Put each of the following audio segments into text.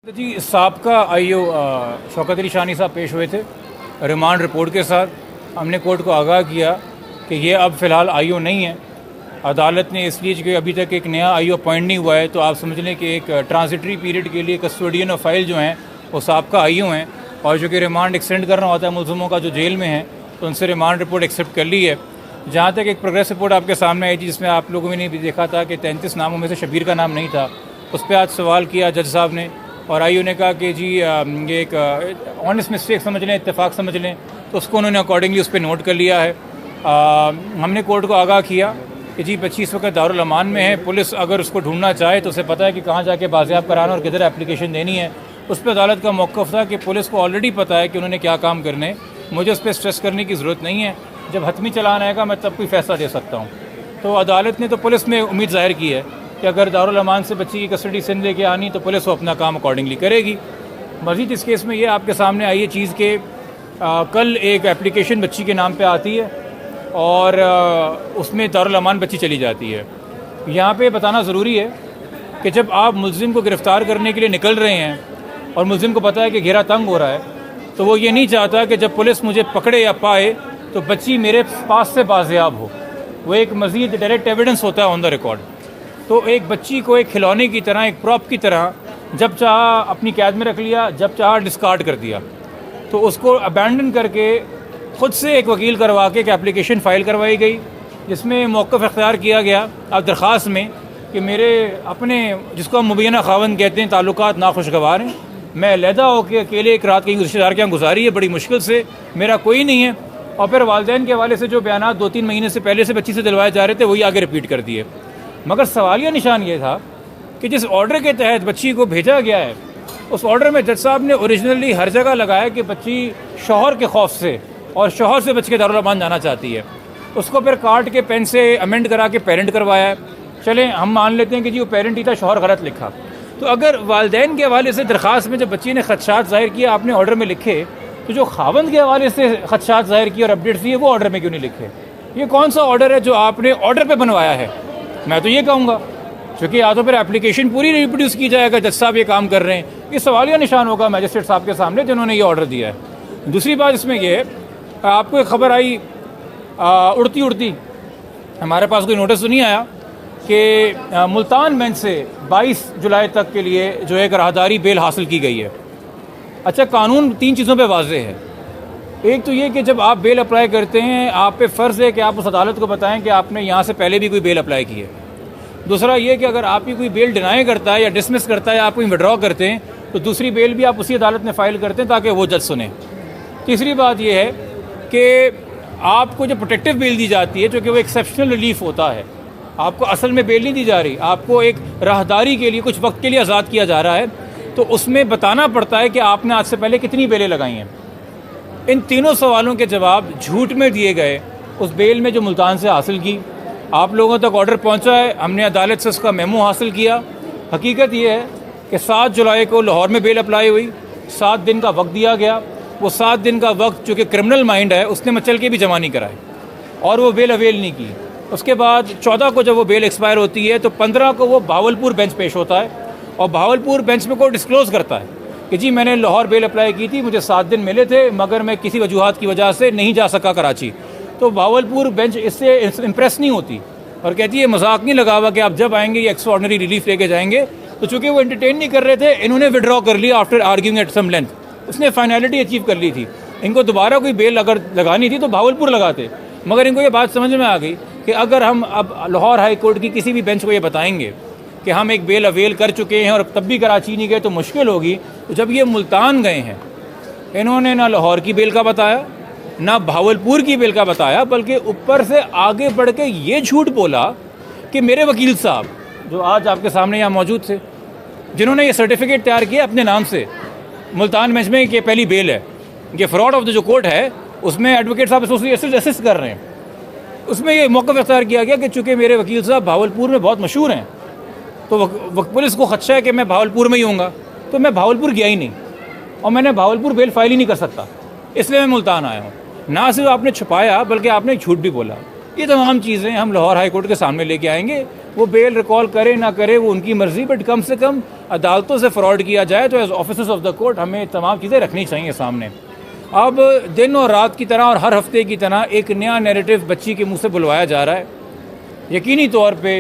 जी साबका आईओ शौकत अली शानी साहब पेश हुए थे रिमांड रिपोर्ट के साथ। हमने कोर्ट को आगाह किया कि ये अब फ़िलहाल आईओ नहीं है। अदालत ने इसलिए कि अभी तक एक नया आईओ अपॉइंट नहीं हुआ है, तो आप समझ लें कि एक ट्रांजिटरी पीरियड के लिए कस्टोडियन ऑफ फाइल जो हैं वो साबका आईओ हैं, और जो कि रिमांड एक्सटेंड करना होता है मुलज़िमों का जो जेल में है, तो उनसे रिमांड रिपोर्ट एक्सेप्ट कर ली है। जहाँ तक एक प्रोग्रेस रिपोर्ट आपके सामने आई थी जिसमें आप लोगों ने भी देखा था कि 33 नामों में से शबीर का नाम नहीं था, उस पर आज सवाल किया जज साहब ने, और आईओ ने कहा कि जी ये एक ऑनेस्ट मिस्टेक समझ लें, इत्तेफाक समझ लें, तो उसको उन्होंने अकॉर्डिंगली उस पर नोट कर लिया है। हमने कोर्ट को आगाह किया कि जी 25 वक्त दारुल अमान में है, पुलिस अगर उसको ढूंढना चाहे तो उसे पता है कि कहाँ जाके बाजियाब कराना और किधर एप्लीकेशन देनी है। उस पर अदालत का मौक़िफ़ था कि पुलिस को ऑलरेडी पता है कि उन्होंने क्या काम करने, मुझे उस पर स्ट्रेस करने की ज़रूरत नहीं है। जब हतमी चलान आएगा मैं तब कोई फ़ैसला दे सकता हूँ। तो अदालत ने तो पुलिस में उम्मीद ज़ाहिर की है कि अगर दारुल अमान से बच्ची की कस्टडी सिंध लेके आनी तो पुलिस वो अपना काम अकॉर्डिंगली करेगी। मज़ीद इस केस में ये आपके सामने आई है चीज़ कि कल एक एप्लीकेशन बच्ची के नाम पे आती है और उसमें दारुल अमान बच्ची चली जाती है। यहाँ पे बताना ज़रूरी है कि जब आप मुलज़िम को गिरफ़्तार करने के लिए निकल रहे हैं और मुलज़िम को पता है कि घेरा तंग हो रहा है, तो वो ये नहीं चाहता कि जब पुलिस मुझे पकड़े या पाए तो बच्ची मेरे पास से बाज़ियाब हो। वो एक मज़ीद डायरेक्ट एविडेंस होता है ऑन द रिकॉर्ड। तो एक बच्ची को एक खिलौने की तरह, एक प्रॉप की तरह जब चाहा अपनी कैद में रख लिया, जब चाहा डिस्कार्ड कर दिया। तो उसको अबैंडन करके ख़ुद से एक वकील करवा के एक एप्लीकेशन फ़ाइल करवाई गई, जिसमें मौक़िफ़ इख्तियार किया गया अब दरख्वास्त में कि मेरे अपने, जिसको हम मुबैना खावंद कहते हैं, ताल्लुकात नाखुशगवार हैं, मैं अलहदा होकर अकेले एक रात कहीं रिश्तेदार के यहाँ गुजारी है बड़ी मुश्किल से, मेरा कोई नहीं है। और फिर वालिदैन के हवाले से जो बयानात 2-3 महीने से पहले से बच्ची से दिलवाए जा रहे थे वही आगे रिपीट कर दिए। मगर सवालिया निशान ये था कि जिस ऑर्डर के तहत बच्ची को भेजा गया है, उस ऑर्डर में जज साहब ने ओरिजिनली हर जगह लगाया कि बच्ची शौहर के खौफ से और शौहर से बच के दारुल अमान जाना चाहती है। उसको फिर काट के पेन से अमेंड करा के पेरेंट करवाया है। चलें हम मान लेते हैं कि जी वो पेरेंट ही था, शौहर गलत लिखा। तो अगर वालिदैन के हवाले से दरख्वास्त में जब बच्ची ने खदशात ज़ाहिर किया आपने ऑर्डर में लिखे, तो जो खावंद के हवाले से खदशात ज़ाहिर किए और अपडेट्स दिए वो ऑर्डर में क्यों नहीं लिखे? ये कौन सा ऑर्डर है जो आपने ऑर्डर पे बनवाया है? मैं तो ये कहूँगा, क्योंकि या तो फिर एप्लीकेशन पूरी रिप्रोड्यूस की जाएगा, जज साहब ये काम कर रहे हैं, ये सवालिया निशान होगा मैजिस्ट्रेट साहब के सामने जिन्होंने ये ऑर्डर दिया है। दूसरी बात इसमें ये है, आपको एक खबर आई उड़ती उड़ती, हमारे पास कोई नोटिस तो नहीं आया कि मुल्तान बेंच से 22 जुलाई तक के लिए जो एक राहदारी बेल हासिल की गई है। अच्छा, कानून 3 चीज़ों पे वाज़ेह है। एक तो ये कि जब आप बेल अप्लाई करते हैं, आप पे फ़र्ज़ है कि आप उस अदालत को बताएं कि आपने यहाँ से पहले भी कोई बेल अप्लाई की है। दूसरा ये कि अगर आपकी कोई बेल डिनाई करता है या डिसमिस करता है या आप कोई विड्रॉ करते हैं, तो दूसरी बेल भी आप उसी अदालत में फ़ाइल करते हैं ताकि वो जज सुने। तीसरी बात ये है कि आपको जो प्रोटेक्टिव बेल दी जाती है, चूँकि वो एक्सेप्शनल रिलीफ होता है, आपको असल में बेल नहीं दी जा रही, आपको एक राहदारी के लिए कुछ वक्त के लिए आज़ाद किया जा रहा है, तो उसमें बताना पड़ता है कि आपने आज से पहले कितनी बेलें लगाई हैं। इन तीनों सवालों के जवाब झूठ में दिए गए उस बेल में जो मुल्तान से हासिल की। आप लोगों तक ऑर्डर पहुंचा है, हमने अदालत से उसका मेमो हासिल किया। हकीकत ये है कि 7 जुलाई को लाहौर में बेल अप्लाई हुई, 7 दिन का वक्त दिया गया। वो 7 दिन का वक्त जो कि क्रिमिनल माइंड है उसने मचल के भी जमा नहीं कराए और वो बेल अवेल नहीं की। उसके बाद 14 को जब वो बेल एक्सपायर होती है तो 15 को वो भावलपुर बेंच पेश होता है और भावलपुर बेंच में को डिस्क्लोज़ करता है कि जी मैंने लाहौर बेल अप्लाई की थी, मुझे 7 दिन मिले थे, मगर मैं किसी वजूहात की वजह से नहीं जा सका कराची। तो भावलपुर बेंच इससे इम्प्रेस नहीं होती और कहती है मजाक नहीं लगा हुआ कि आप जब आएंगे ये एक्स्ट्रा ऑर्डिनरी रिलीफ लेके जाएंगे। तो चूँकि वो एंटरटेन नहीं कर रहे थे, इन्होंने विड्रॉ कर लिया after arguing at some length. उसने फाइनलिटी अचीव कर ली थी। इनको दोबारा कोई बेल अगर लगानी थी तो भावलपुर लगाते, मगर इनको ये बात समझ में आ गई कि अगर हम अब लाहौर हाई कोर्ट की किसी भी बेंच को ये बताएंगे कि हम एक बेल अवेल कर चुके हैं और तब भी कराची नहीं गए तो मुश्किल होगी। तो जब ये मुल्तान गए हैं, इन्होंने ना लाहौर की बेल का बताया ना भावलपुर की बेल का बताया, बल्कि ऊपर से आगे बढ़ के ये झूठ बोला कि मेरे वकील साहब जो आज आपके सामने यहाँ मौजूद थे, जिन्होंने ये सर्टिफिकेट तैयार किया अपने नाम से मुल्तान बेंच में कि पहली बेल है, ये फ्रॉड ऑफ द जो कोर्ट है उसमें एडवोकेट साहब एसोसिएशन असिस्ट कर रहे हैं, उसमें ये मौक़िफ़ इख्तियार किया गया कि चूँकि मेरे वकील साहब भावलपुर में बहुत मशहूर हैं, तो पुलिस को खदशा है कि मैं भावलपुर में ही होऊंगा, तो मैं भावलपुर गया ही नहीं और मैंने भावलपुर बेल फाइल ही नहीं कर सकता, इसलिए मैं मुल्तान आया हूँ। ना सिर्फ आपने छुपाया बल्कि आपने झूठ भी बोला। ये तमाम चीज़ें हम लाहौर हाई कोर्ट के सामने लेके आएंगे। वो बेल रिकॉल करे ना करे वो उनकी मर्जी, बट कम से कम अदालतों से फ्रॉड किया जाए तो as officers of the court हमें तमाम चीज़ें रखनी चाहिए सामने। अब दिन और रात की तरह और हर हफ्ते की तरह एक नया नैरेटिव बच्ची के मुंह से बुलवाया जा रहा है। यकीनी तौर पे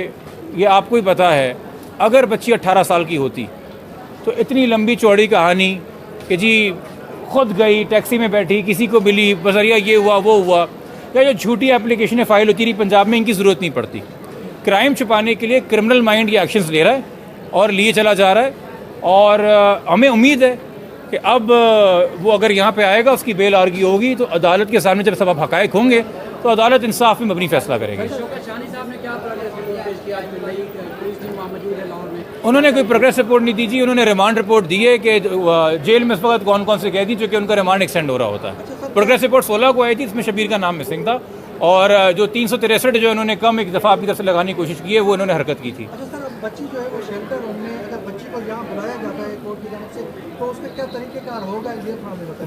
ये आपको ही पता है, अगर बच्ची 18 साल की होती तो इतनी लंबी चौड़ी कहानी कि जी खुद गई, टैक्सी में बैठी, किसी को मिली, बसरिया ये हुआ वो हुआ, या जो झूठी एप्लीकेशनें फ़ाइल होती रही पंजाब में, इनकी ज़रूरत नहीं पड़ती। क्राइम छुपाने के लिए क्रिमिनल माइंड ये एक्शंस ले रहा है और लिए चला जा रहा है। और हमें उम्मीद है कि अब वो अगर यहाँ पे आएगा, उसकी बेल आर्ग्यू होगी तो अदालत के सामने जब सब हक़ाइक़ होंगे तो अदालत इंसाफ में मबनी फैसला करेगी। उन्होंने कोई प्रोग्रेस रिपोर्ट नहीं दी जी, उन्होंने रिमांड रिपोर्ट दी है कि जेल में इस वक्त कौन कौन से कैदी जो कि उनका रिमांड एक्सटेंड हो रहा होता है। प्रोग्रेस रिपोर्ट 16 को आई थी, इसमें शबीर का नाम मिसिंग था, और जो 363 जो उन्होंने कम एक दफ़ा आपकी तरफ से लगाने की कोशिश की है वो उन्होंने हरकत की थी। बच्ची जो है वो शेल्टर होम में, अगर बच्ची को यहाँ बुलाया जाता है कोर्ट की तरफ से तो उसका क्या तरीक़ेकार होगा,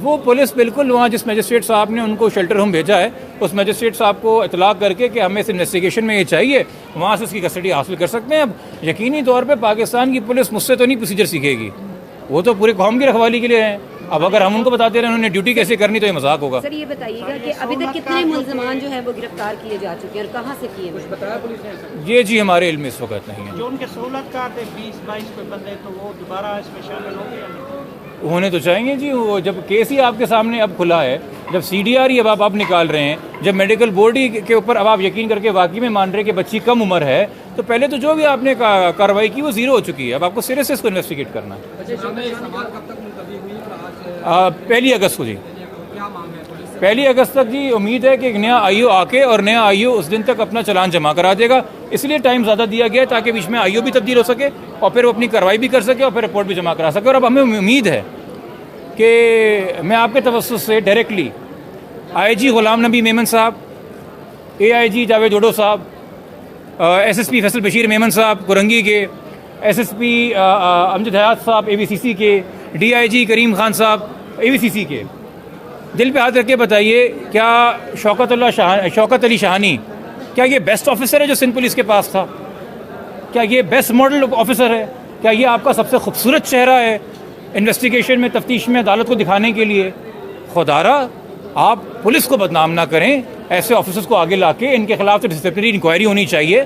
वो पुलिस बिल्कुल वहाँ जिस मजिस्ट्रेट साहब ने उनको शेल्टर होम भेजा है उस मजिस्ट्रेट साहब को इतलाक़ करके कि हमें इस इन्वेस्टिगेशन में ये चाहिए, वहाँ से उसकी कस्टडी हासिल कर सकते हैं। अब यकीनी तौर पर पाकिस्तान की पुलिस मुझसे तो नहीं प्रोसीजर सीखेगी, वो तो पूरे कौम की रखवाली के लिए हैं। अब अगर हम उनको बताते रहे उन्होंने ड्यूटी कैसे करनी तो ये मजाक होगा। सर ये बताइएगा कि अभी तक कितने मुल्ज़िमान जो है वो गिरफ्तार किए जा चुके हैं और कहाँ से किए कुछ बताया पुलिस ने? ये जी हमारे इल्म में इस वक्त नहीं है। जो उनके सहूलतकार थे 20-22 पे बंदे, तो वो दोबारा इसमें शामिल होंगे? होने तो चाहेंगे जी। वो जब केस ही आपके सामने अब खुला है, जब CDR ही अब आप निकाल रहे हैं, जब मेडिकल बोर्ड ही के ऊपर अब आप यकीन करके वाकई में मान रहे हैं कि बच्ची कम उम्र है, तो पहले तो जो भी आपने कार्रवाई की वो ज़ीरो हो चुकी है। अब आपको सिरे से इसको इन्वेस्टिगेट करना है। 1 अगस्त को जी, 1 अगस्त तक जी उम्मीद है कि एक नया IO आके और नया IO उस दिन तक अपना चालान जमा करा देगा, इसलिए टाइम ज़्यादा दिया गया है ताकि बीच में IO भी तब्दील हो सके और फिर वो अपनी कार्रवाई भी कर सके और फिर रिपोर्ट भी जमा करा सके। और अब हमें उम्मीद है कि मैं आपके तवस्सुस से डायरेक्टली IG गुलाम नबी मेमन साहब, AIG जावेद ओडो साहब, SSP फैसल बशीर मेमन साहब कुरंगी के, SSP अमजद हयात साहब ABCC के, DIG करीम खान साहब ABCC के, दिल पे हाथ रख के बताइए, क्या शौकत अली शाहानी क्या ये बेस्ट ऑफिसर है जो सिंध पुलिस के पास था? क्या ये बेस्ट मॉडल ऑफिसर है? क्या ये आपका सबसे खूबसूरत चेहरा है इन्वेस्टिगेशन में, तफ्तीश में अदालत को दिखाने के लिए? खुदारा आप पुलिस को बदनाम ना करें, ऐसे ऑफिसर्स को आगे ला के इनके खिलाफ तो डिसिप्लिनरी इंक्वायरी होनी चाहिए।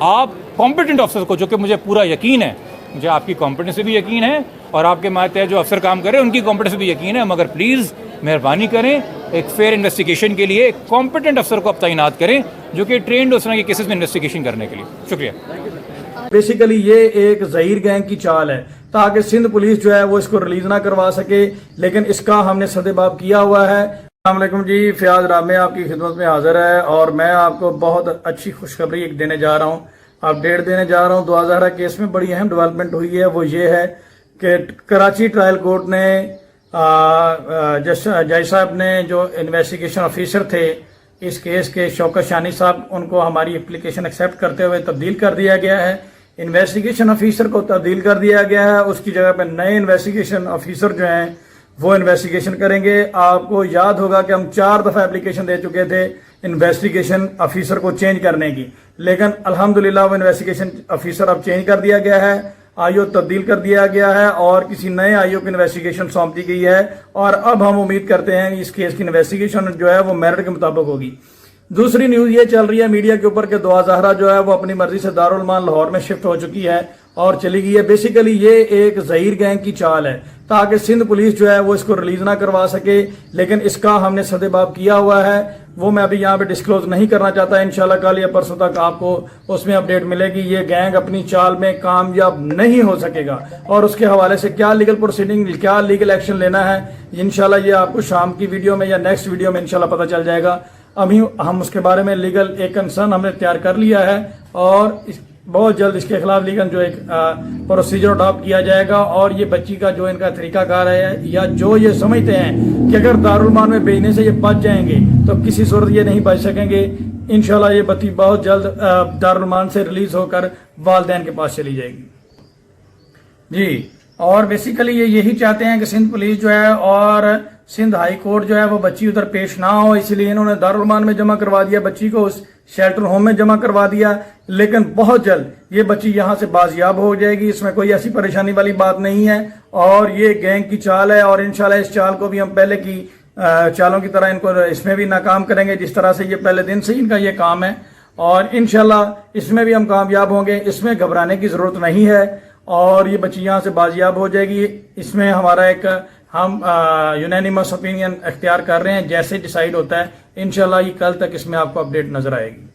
आप कॉम्पिटेंट ऑफिसर को, जो कि मुझे पूरा यकीन है, मुझे आपकी कॉम्पिटेंस से भी यकीन है और आपके माते जो अफसर काम कर रहे हैं उनकी कॉम्पिटेंस से भी यकीन है, मगर प्लीज़ मेहरबानी करें, एक फेयर इन्वेस्टिगेशन के लिए एक कॉम्पिटेंट अफसर को आप तैनात करें जो कि ट्रेंड उस तरह के केसेस में इन्वेस्टिगेशन करने के लिए। शुक्रिया। बेसिकली ये एक ज़हीर गैंग की चाल है ताकि सिंध पुलिस जो है वो इसको रिलीज ना करवा सके, लेकिन इसका हमने सदेबाब किया हुआ है। अस्सलाम वालेकुम जी, फ़याज़ रामे आपकी खिदमत में हाजिर है और मैं आपको बहुत अच्छी खुशखबरी एक देने जा रहा हूँ, अपडेट देने जा रहा हूँ। 2000 केस में बड़ी अहम डेवलपमेंट हुई है, वो ये है कि कराची ट्रायल कोर्ट ने जज साहब ने जो इन्वेस्टिगेशन ऑफिसर थे इस केस के, शौकत शानी साहब, उनको हमारी एप्लीकेशन एक्सेप्ट करते हुए तब्दील कर दिया गया है। इन्वेस्टिगेशन ऑफिसर को तब्दील कर दिया गया है, उसकी जगह पर नए इन्वेस्टिगेशन ऑफिसर जो हैं वो इन्वेस्टिगेशन करेंगे। आपको याद होगा कि हम 4 दफ़ा एप्लीकेशन दे चुके थे इन्वेस्टिगेशन ऑफिसर को चेंज करने की, लेकिन अल्हम्दुलिल्लाह वो इन्वेस्टिगेशन ऑफिसर अब चेंज कर दिया गया है, IO तब्दील कर दिया गया है और किसी नए IO की इन्वेस्टिगेशन सौंप दी गई है। और अब हम उम्मीद करते हैं इस केस की इन्वेस्टिगेशन जो है वो मेरिट के मुताबिक होगी। दूसरी न्यूज़ ये चल रही है मीडिया के ऊपर कि दुआ ज़हरा जो है वो अपनी मर्जी से दारुल मान लाहौर में शिफ्ट हो चुकी है और चली गई है। बेसिकली ये एक ज़हीर गैंग की चाल है ताकि सिंध पुलिस जो है वो इसको रिलीज ना करवा सके, लेकिन इसका हमने सदेबाब किया हुआ है, वो मैं अभी यहाँ पे डिस्क्लोज नहीं करना चाहता। इंशाल्लाह कल या परसों तक आपको उसमें अपडेट मिलेगी। ये गैंग अपनी चाल में कामयाब नहीं हो सकेगा और उसके हवाले से क्या लीगल प्रोसीडिंग, क्या लीगल एक्शन लेना है, इंशाल्लाह ये आपको शाम की वीडियो में या नेक्स्ट वीडियो में इंशाल्लाह पता चल जाएगा। अभी हम उसके बारे में लीगल एक कंसर्न हमने तैयार कर लिया है और बहुत जल्द इसके खिलाफ लीगल जो एक प्रोसीजर अडॉप्ट किया जाएगा। और ये बच्ची का जो इनका तरीकाकार है या जो ये समझते हैं कि अगर दारुल मान में भेजने से ये बच जाएंगे तो किसी सूरत ये नहीं बच सकेंगे। इंशाल्लाह ये बच्ची बहुत जल्द दारुल मान से रिलीज होकर वालिदैन के पास चली जाएगी जी। और बेसिकली ये यही चाहते हैं कि सिंध पुलिस जो है और सिंध हाई कोर्ट जो है वो बच्ची उधर पेश ना हो, इसलिए इन्होंने दारुल मान में जमा करवा दिया बच्ची को। शेल्टर होम में जमा करवा दिया, लेकिन बहुत जल्द ये बच्ची यहाँ से बाजियाब हो जाएगी। इसमें कोई ऐसी परेशानी वाली बात नहीं है और ये गैंग की चाल है और इंशाल्लाह इस चाल को भी हम पहले की चालों की तरह इनको इसमें भी नाकाम करेंगे, जिस तरह से ये पहले दिन से इनका ये काम है, और इंशाल्लाह इसमें भी हम कामयाब होंगे। इसमें घबराने की जरूरत नहीं है और ये बच्ची यहाँ से बाजियाब हो जाएगी। इसमें हमारा एक हम यूनानिमस ओपिनियन अख्तियार कर रहे हैं, जैसे डिसाइड होता है इंशाल्लाह ये कल तक इसमें आपको अपडेट नजर आएगी।